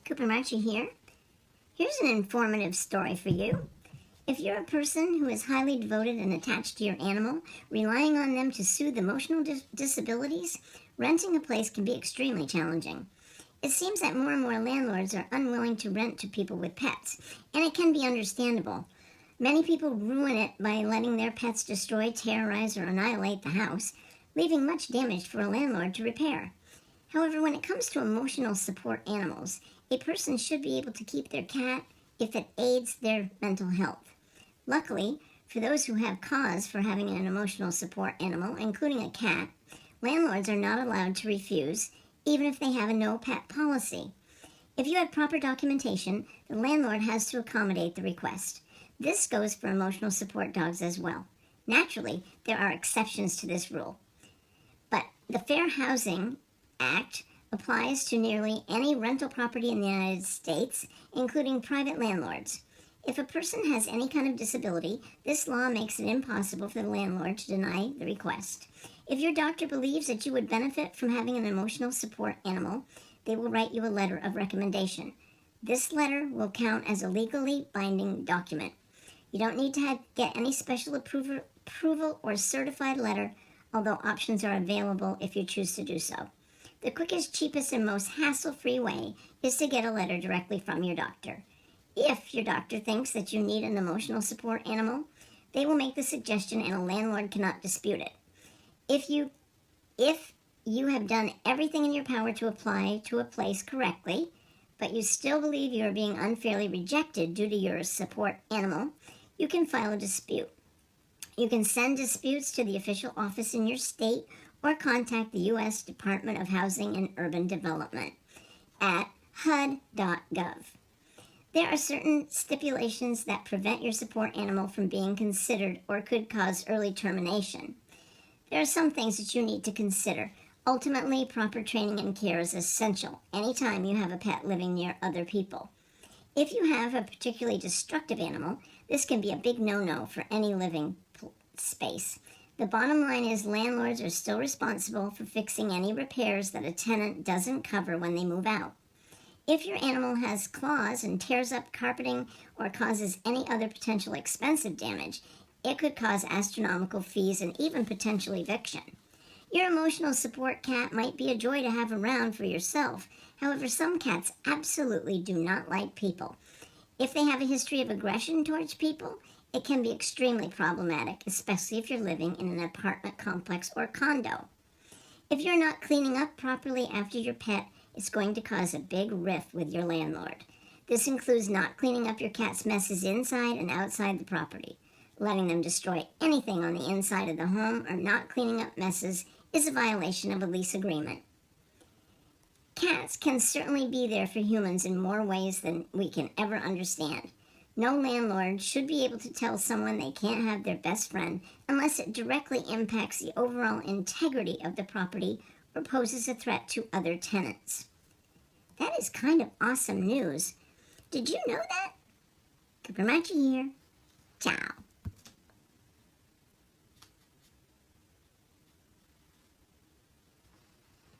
Cooper Marchie here. Here's an informative story for you. If you're a person who is highly devoted and attached to your animal, relying on them to soothe emotional disabilities, renting a place can be extremely challenging. It seems that more and more landlords are unwilling to rent to people with pets, and it can be understandable. Many people ruin it by letting their pets destroy, terrorize, or annihilate the house, leaving much damage for a landlord to repair. However, when it comes to emotional support animals, a person should be able to keep their cat if it aids their mental health. Luckily, for those who have cause for having an emotional support animal, including a cat, landlords are not allowed to refuse, even if they have a no-pet policy. If you have proper documentation, the landlord has to accommodate the request. This goes for emotional support dogs as well. Naturally, there are exceptions to this rule. But the Fair Housing Act applies to nearly any rental property in the United States, including private landlords. If a person has any kind of disability, this law makes it impossible for the landlord to deny the request. If your doctor believes that you would benefit from having an emotional support animal, they will write you a letter of recommendation. This letter will count as a legally binding document. You don't need to get any special approval or certified letter, although options are available if you choose to do so. The quickest, cheapest, and most hassle-free way is to get a letter directly from your doctor. If your doctor thinks that you need an emotional support animal, they will make the suggestion and a landlord cannot dispute it. If you have done everything in your power to apply to a place correctly, but you still believe you are being unfairly rejected due to your support animal, you can file a dispute. You can send disputes to the official office in your state or contact the U.S. Department of Housing and Urban Development at hud.gov. There are certain stipulations that prevent your support animal from being considered or could cause early termination. There are some things that you need to consider. Ultimately, proper training and care is essential anytime you have a pet living near other people. If you have a particularly destructive animal, this can be a big no-no for any living space. The bottom line is landlords are still responsible for fixing any repairs that a tenant doesn't cover when they move out. If your animal has claws and tears up carpeting or causes any other potential expensive damage, it could cause astronomical fees and even potential eviction. Your emotional support cat might be a joy to have around for yourself. However, some cats absolutely do not like people. If they have a history of aggression towards people, it can be extremely problematic, especially if you're living in an apartment complex or condo. If you're not cleaning up properly after your pet, it's going to cause a big rift with your landlord. This includes not cleaning up your cat's messes inside and outside the property. Letting them destroy anything on the inside of the home or not cleaning up messes is a violation of a lease agreement. Cats can certainly be there for humans in more ways than we can ever understand. No landlord should be able to tell someone they can't have their best friend unless it directly impacts the overall integrity of the property or poses a threat to other tenants. That is kind of awesome news. Did you know that? Cooper Marchie here. Ciao.